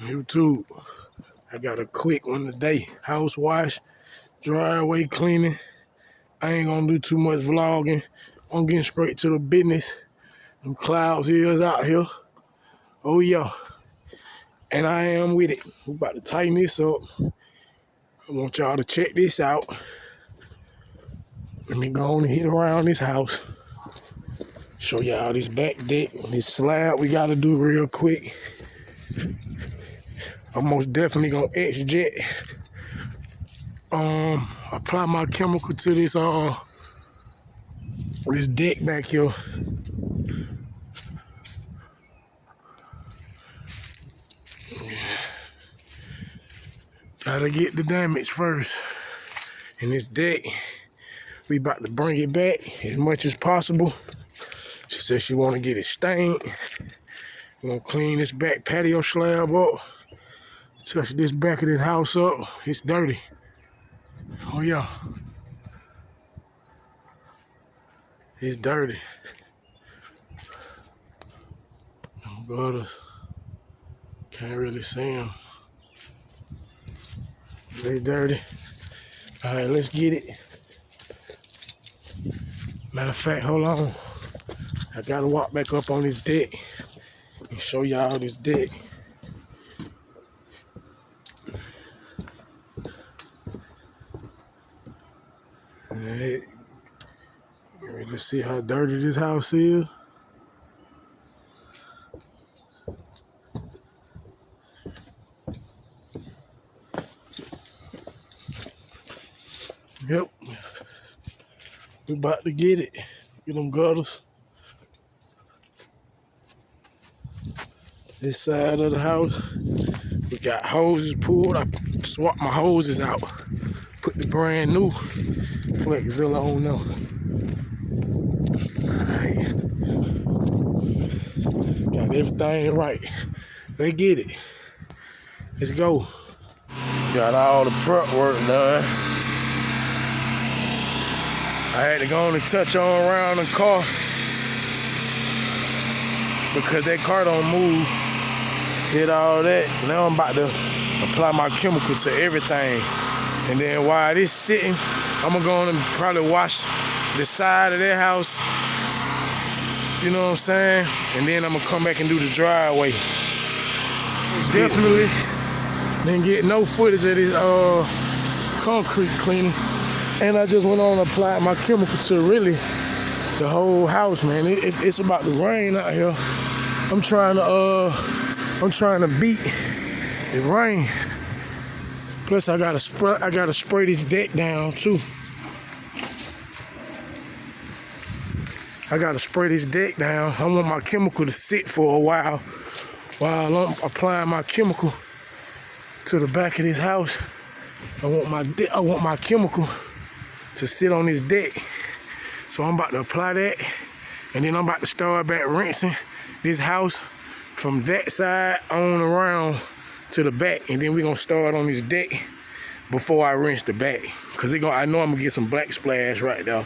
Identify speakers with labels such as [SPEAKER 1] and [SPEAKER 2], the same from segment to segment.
[SPEAKER 1] YouTube. I got a quick one today. House wash, driveway cleaning. I ain't gonna do too much vlogging. I'm getting straight to the business. Them clouds is out here. Oh yeah. And I am with it. We about to tighten this up. I want y'all to check this out. Let me go on and hit around this house. Show y'all this back deck, this slab we gotta do real quick. I'm most definitely gonna X-jet. Apply my chemical to this this deck back here. Gotta get the damage first. And this deck, we about to bring it back as much as possible. She said she wanna get it stained. We're gonna clean this back patio slab up. Touch this back of this house up. It's dirty. Oh yeah. It's dirty. Gutters. Can't really see them. They dirty. All right, let's get it. Matter of fact, hold on. I gotta walk back up on this deck and show y'all this deck. All right. Let's see how dirty this house is. Yep. We about to get it. Get them gutters. This side of the house, we got hoses pulled. I swapped my hoses out. Put the brand new Flexzilla on there. Alright. Got everything right. Let's get it. Let's go. Got all the prep work done. I had to go on and touch on around the car because that car don't move. Did all that. Now I'm about to apply my chemical to everything. And then while this sitting, I'm gonna go on and probably wash the side of that house. You know what I'm saying? And then I'm gonna come back and do the driveway. Definitely didn't get no footage of this concrete cleaning. And I just went on and applied my chemical to really the whole house, man. It's about to rain out here. I'm trying to beat the rain. Plus I gotta spray this deck down too. I gotta spray this deck down. I want my chemical to sit for a while I'm applying my chemical to the back of this house. I want my chemical to sit on this deck. So I'm about to apply that, and then I'm about to start back rinsing this house from that side on around to the back, and then we're gonna start on this deck before I rinse the back. Cause I know I'm gonna get some black splash right there.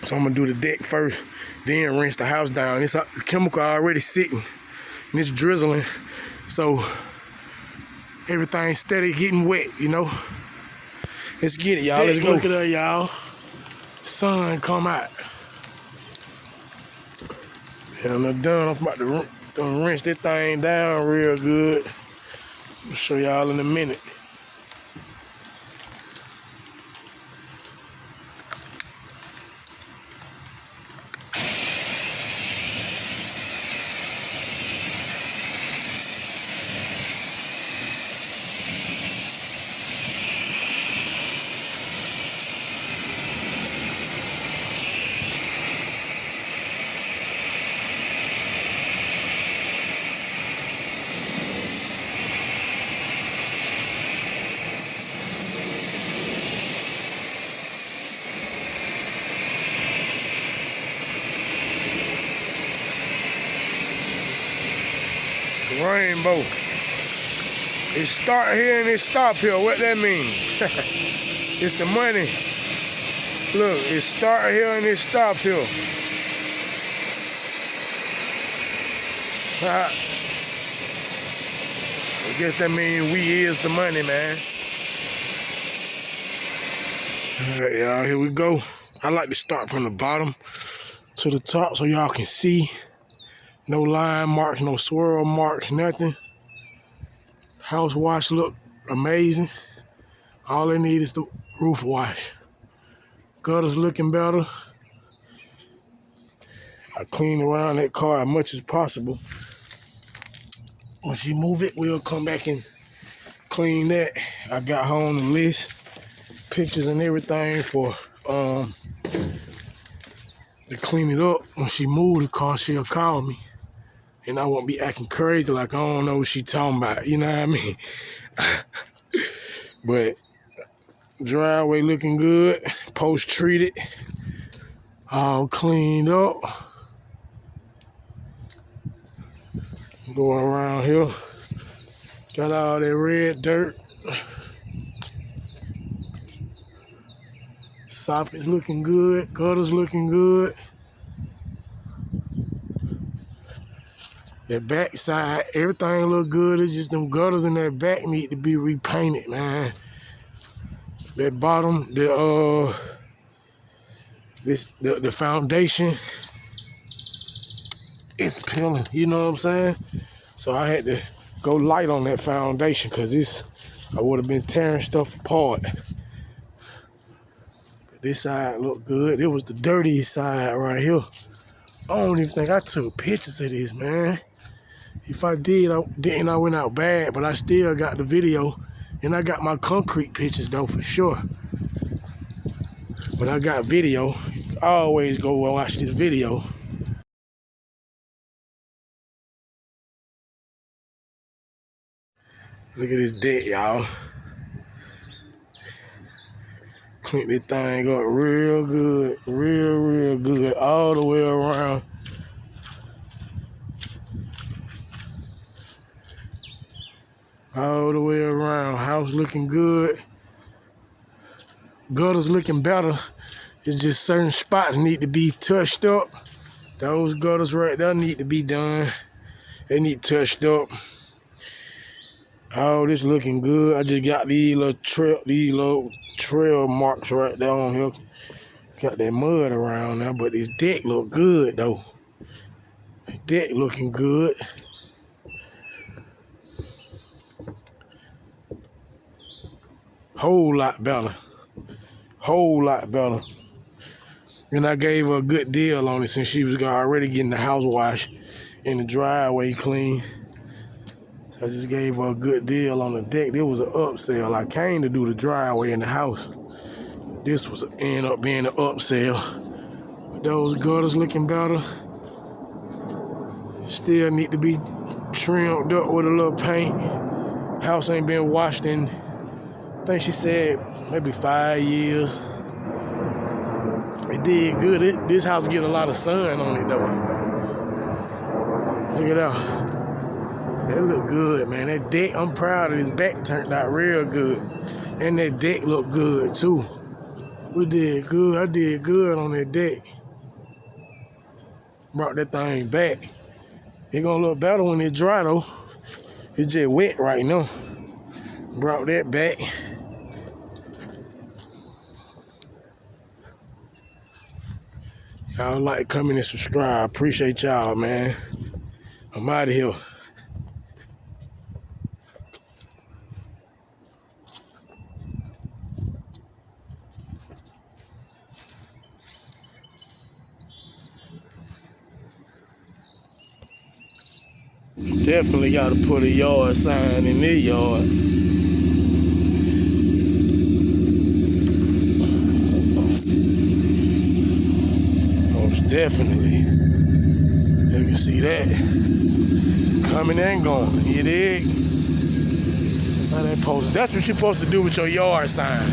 [SPEAKER 1] So I'm gonna do the deck first, then rinse the house down. This chemical already sitting, and it's drizzling. So everything's steady getting wet, you know? Let's get it, y'all. Let's go. Look at that, y'all. Sun come out. And I'm done. I'm about to rinse this thing down real good. I'll show y'all in a minute. Rainbow. It start here and it stop here. What that mean? It's the money. Look, it start here and it stop here. I guess that means we is the money, man. All right, y'all, here we go. I like to start from the bottom to the top so y'all can see. No line marks, no swirl marks, nothing. House wash look amazing. All they need is the roof wash. Gutters looking better. I clean around that car as much as possible. When she move it, we'll come back and clean that. I got her on the list, pictures and everything for to clean it up. When she move the car, she'll call me. And I won't be acting crazy like I don't know what she talking about, you know what I mean? But driveway looking good, post treated, all cleaned up. Go around here, got all that red dirt. Soffit's looking good, gutters looking good. That back side, everything look good. It's just them gutters in that back need to be repainted, man. That bottom, the foundation, it's peeling. You know what I'm saying? So I had to go light on that foundation because I would have been tearing stuff apart. But this side looked good. It was the dirtiest side right here. I don't even think I took pictures of this, man. If I did, I went out bad, but I still got the video, and I got my concrete pictures though for sure. But I got video. I always go watch this video. Look at this deck, y'all. Clean this thing up real good, real good, all the way around. All the way around. House looking good. Gutters looking better. It's just certain spots need to be touched up. Those gutters right there need to be done. They need touched up. Oh, this looking good. I just got these little trail marks right down here. Got that mud around there, but this deck look good though. The deck looking good. Whole lot better. Whole lot better. And I gave her a good deal on it since she was already getting the house wash and the driveway clean. So I just gave her a good deal on the deck. There was an upsell. I came to do the driveway in the house. This was end up being an upsell. But those gutters looking better. Still need to be trimmed up with a little paint. House ain't been washed in, I think she said, maybe 5 years. It did good. This house get a lot of sun on it though. Look at that. That look good, man. That deck, I'm proud of this back, turned out real good. And that deck look good too. We did good. I did good on that deck. Brought that thing back. It gonna look better when it dry though. It's just wet right now. Brought that back. Y'all like, comment, and subscribe. Appreciate y'all, man. I'm out of here. Definitely got to put a yard sign in their yard. Most definitely. You can see that. Coming and going. You dig? That's how they post. That's what you're supposed to do with your yard signs.